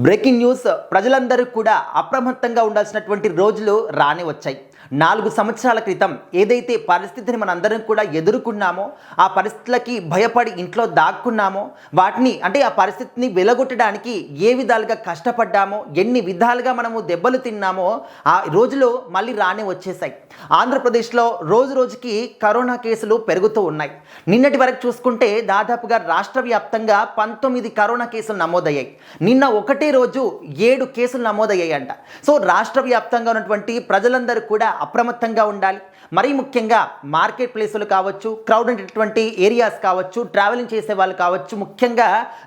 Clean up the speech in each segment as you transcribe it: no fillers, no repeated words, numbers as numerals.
Breaking news ప్రజలందరూ కూడా అప్రమత్తంగా ఉండాల్సినటువంటి రోజులు రాని వచ్చాయి. 4 సంవత్సరాల క్రితం ఏదైతే పరిస్థితిని మనందరం కూడా ఎదుర్కొన్నామో, ఆ పరిస్థితులకి భయపడి ఇంట్లో దాక్కున్నామో, వాటిని అంటే ఆ పరిస్థితిని వెలగొట్టడానికి ఏ విధాలుగా కష్టపడ్డామో, ఎన్ని విధాలుగా మనము దెబ్బలు తిన్నామో ఆ రోజులు మళ్ళీ రాని వచ్చేసాయి. ఆంధ్రప్రదేశ్లో రోజు రోజుకి కరోనా కేసులు పెరుగుతూ ఉన్నాయి. నిన్నటి వరకు చూసుకుంటే దాదాపుగా రాష్ట్ర వ్యాప్తంగా 19 కరోనా కేసులు నమోదయ్యాయి. నిన్న ఒకటే రోజు 7 కేసులు నమోదయ్యాయంట. సో రాష్ట్ర వ్యాప్తంగా ఉన్నటువంటి ప్రజలందరూ కూడా అప్రమత్తంగా ఉండాలి. మరీ ముఖ్యంగా మార్కెట్ ప్లేసులు కావచ్చు, క్రౌడ్ ఉండేటువంటి ఏరియాస్ కావచ్చు, ట్రావెలింగ్ చేసే వాళ్ళు కావచ్చు, ముఖ్యంగా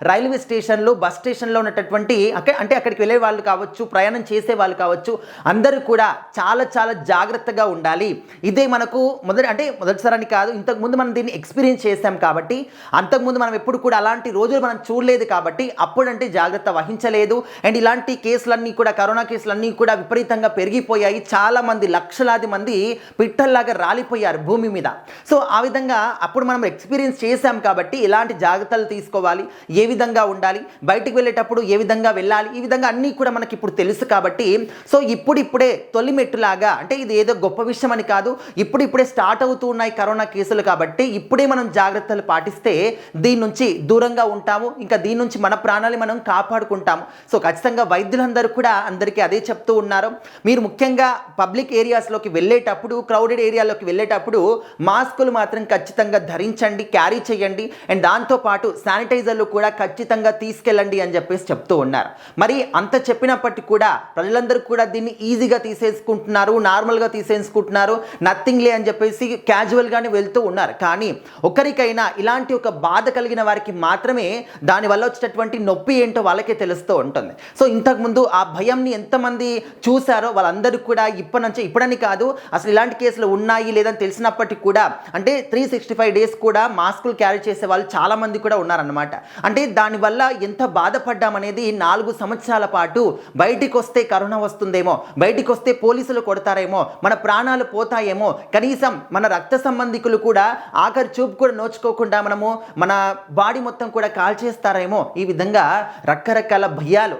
రైల్వే స్టేషన్లు, బస్ స్టేషన్లో ఉన్నటువంటి అంటే అక్కడికి వెళ్ళే వాళ్ళు కావచ్చు, ప్రయాణం చేసే వాళ్ళు కావచ్చు, అందరూ కూడా చాలా చాలా జాగ్రత్తగా ఉండాలి. ఇదే మనకు మొదటిసారి కాదు, ఇంతకుముందు మనం దీన్ని ఎక్స్పీరియన్స్ చేసాం కాబట్టి, అంతకుముందు మనం ఎప్పుడు కూడా అలాంటి రోజులు మనం చూడలేదు కాబట్టి అప్పుడంటే జాగ్రత్త వహించలేదు. అండ్ ఇలాంటి కేసులన్నీ కూడా, కరోనా కేసులన్నీ కూడా విపరీతంగా పెరిగిపోయాయి. చాలామంది, లక్షలాది మంది పిట్టల్లాగా రాలిపోయారు భూమి మీద. సో ఆ విధంగా అప్పుడు మనం ఎక్స్పీరియన్స్ చేసాం కాబట్టి ఎలాంటి జాగ్రత్తలు తీసుకోవాలి, ఏ విధంగా ఉండాలి, బయటికి వెళ్ళేటప్పుడు ఏ విధంగా వెళ్ళాలి, ఈ విధంగా అన్నీ కూడా మనకి ఇప్పుడు తెలుసు కాబట్టి, సో ఇప్పుడిప్పుడే తొలిమెట్టులాగా, అంటే ఇది ఏదో గొప్ప విషయం అని కాదు, ఇప్పుడిప్పుడే స్టార్ట్ అవుతూ ఉన్నాయి కరోనా కేసులు కాబట్టి ఇప్పుడే మనం జాగ్రత్తలు పాటిస్తే దీని నుంచి దూరంగా ఉంటాము, ఇంకా దీని నుంచి మన ప్రాణాలు మనం కాపాడుకుంటాము. సో ఖచ్చితంగా వైద్యులందరూ కూడా అందరికీ అదే చెప్తూ ఉన్నారు. మీరు ముఖ్యంగా పబ్లిక్ ఏరియాస్లోకి వెళ్ళేటప్పుడు, క్రౌడెడ్ ఏరియాలోకి వెళ్ళేటప్పుడు మాస్కులు మాత్రం ఖచ్చితంగా ధరించండి, క్యారీ చేయండి. అండ్ దాంతోపాటు శానిటైజర్లు కూడా ఖచ్చితంగా తీసుకెళ్ళండి అని చెప్పేసి చెప్తూ ఉన్నారు. మరి అంత చెప్పినప్పటికీ కూడా ప్రజలందరూ కూడా దీన్ని ఈజీగా తీసేసుకుంటున్నారు, నార్మల్గా తీసేసుకుంటున్నారు, నథింగ్ లే అని చెప్పేసి క్యాజువల్గానే వెళ్తూ ఉన్నారు. కానీ ఒకరికైనా ఇలాంటి ఒక బాధ కలిగిన వారికి మాత్రమే దానివల్ల వచ్చేటటువంటి నొప్పి ఏంటో వాళ్ళకే తెలుస్తూ ఉంటుంది. సో ఇంతకుముందు ఆ భయంని ఎంతమంది చూశారో వాళ్ళందరూ కూడా ఇప్పుడని కాదు, అసలు ఇలాంటి కేసులు ఉన్నాయి లేదని తెలిసినప్పటికీ కూడా, అంటే 365 డేస్ కూడా మాస్కులు క్యారీ చేసే వాళ్ళు చాలామంది కూడా ఉన్నారన్నమాట. అంటే దానివల్ల ఎంత బాధపడ్డామనేది 4 సంవత్సరాల పాటు బయటికి వస్తే కరోనా వస్తుందేమో, బయటికి వస్తే పోలీసులు కొడతారేమో, మన ప్రాణాలు పోతాయేమో, కనీసం మన రక్త సంబంధికులు కూడా ఆఖరి చూపు కూడా నోచుకోకుండా మనము మన బాడీ మొత్తం కూడా కాల్చేస్తారేమో, ఈ విధంగా రకరకాల భయాలు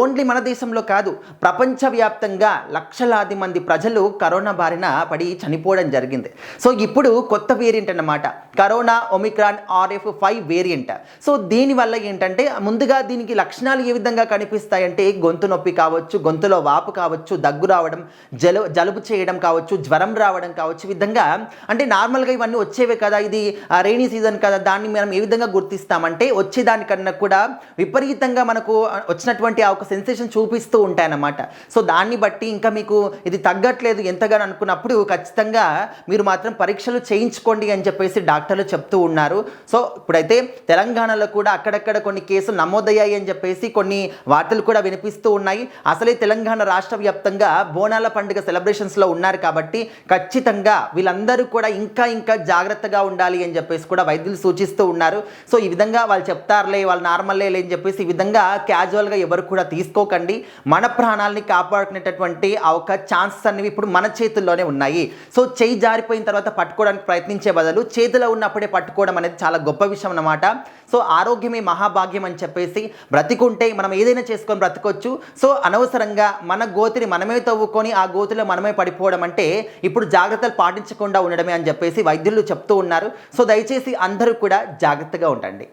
ఓన్లీ మన దేశంలో కాదు, ప్రపంచవ్యాప్తంగా లక్షలాది మంది ప్రజలు కరోనా బారిన పడి చనిపోవడం జరిగింది. సో ఇప్పుడు కొత్త వేరియంట్ అన్నమాట, corona Omicron RF5 variant. So దీనివల్ల ఏంటంటే ముందుగా దీనికి లక్షణాలు ఏ విధంగా కనిపిస్తాయంటే గొంతు నొప్పి కావచ్చు, గొంతులో వాపు కావచ్చు, దగ్గు రావడం, జలుబు చేయడం కావచ్చు, జ్వరం రావడం కావచ్చు. ఈ విధంగా అంటే నార్మల్గా ఇవన్నీ వచ్చేవే కదా, ఇది రైనీ సీజన్ కదా, దాన్ని మనం ఏ విధంగా గుర్తిస్తామంటే వచ్చేదానికన్నా కూడా విపరీతంగా మనకు వచ్చినటువంటి ఆ ఒక సెన్సేషన్ చూపిస్తూ ఉంటాయన్నమాట. సో దాన్ని బట్టి ఇంకా మీకు ఇది తగ్గట్లేదు ఎంతగానో అనుకున్నప్పుడు ఖచ్చితంగా మీరు మాత్రం పరీక్షలు చేయించుకోండి అని చెప్పేసి డాక్టర్లు చెప్తూ ఉన్నారు. సో ఇప్పుడైతే తెలంగాణలో కూడా అక్కడక్కడ కొన్ని కేసులు నమోదయ్యాయి అని చెప్పేసి కొన్ని వార్తలు కూడా వినిపిస్తూ ఉన్నాయి. అసలే తెలంగాణ రాష్ట్ర వ్యాప్తంగా బోనాల పండుగ సెలబ్రేషన్స్లో ఉన్నారు కాబట్టి ఖచ్చితంగా వీళ్ళందరూ కూడా ఇంకా జాగ్రత్తగా ఉండాలి అని చెప్పేసి కూడా వైద్యులు సూచిస్తూ ఉన్నారు. సో ఈ విధంగా వాళ్ళు చెప్తారులే, వాళ్ళు నార్మల్లే అని చెప్పేసి ఈ విధంగా క్యాజువల్గా ఎవరు కూడా తీసుకోకండి. మన ప్రాణాలని కాపాడుకునేటటువంటి ఆ ఒక ఛాన్సెస్ అనేవి ఇప్పుడు మన చేతుల్లోనే ఉన్నాయి. సో చేయి జారిపోయిన తర్వాత పట్టుకోవడానికి ప్రయత్నించే బదులు చేతిలో ఉన్నప్పుడే పట్టుకోవడం అనేది చాలా గొప్ప విషయం అన్నమాట. సో ఆరోగ్యమే మహాభాగ్యం అని చెప్పేసి బ్రతికుంటే మనం ఏదైనా చేసుకొని బ్రతకొచ్చు. సో అనవసరంగా మన గోతిని మనమే తవ్వుకొని ఆ గోతిలో మనమే పడిపోవడం అంటే ఇప్పుడు జాగ్రత్తలు పాటించకుండా ఉండడమే అని చెప్పేసి వైద్యులు చెప్తూ ఉన్నారు. సో దయచేసి అందరూ కూడా జాగ్రత్తగా ఉండండి.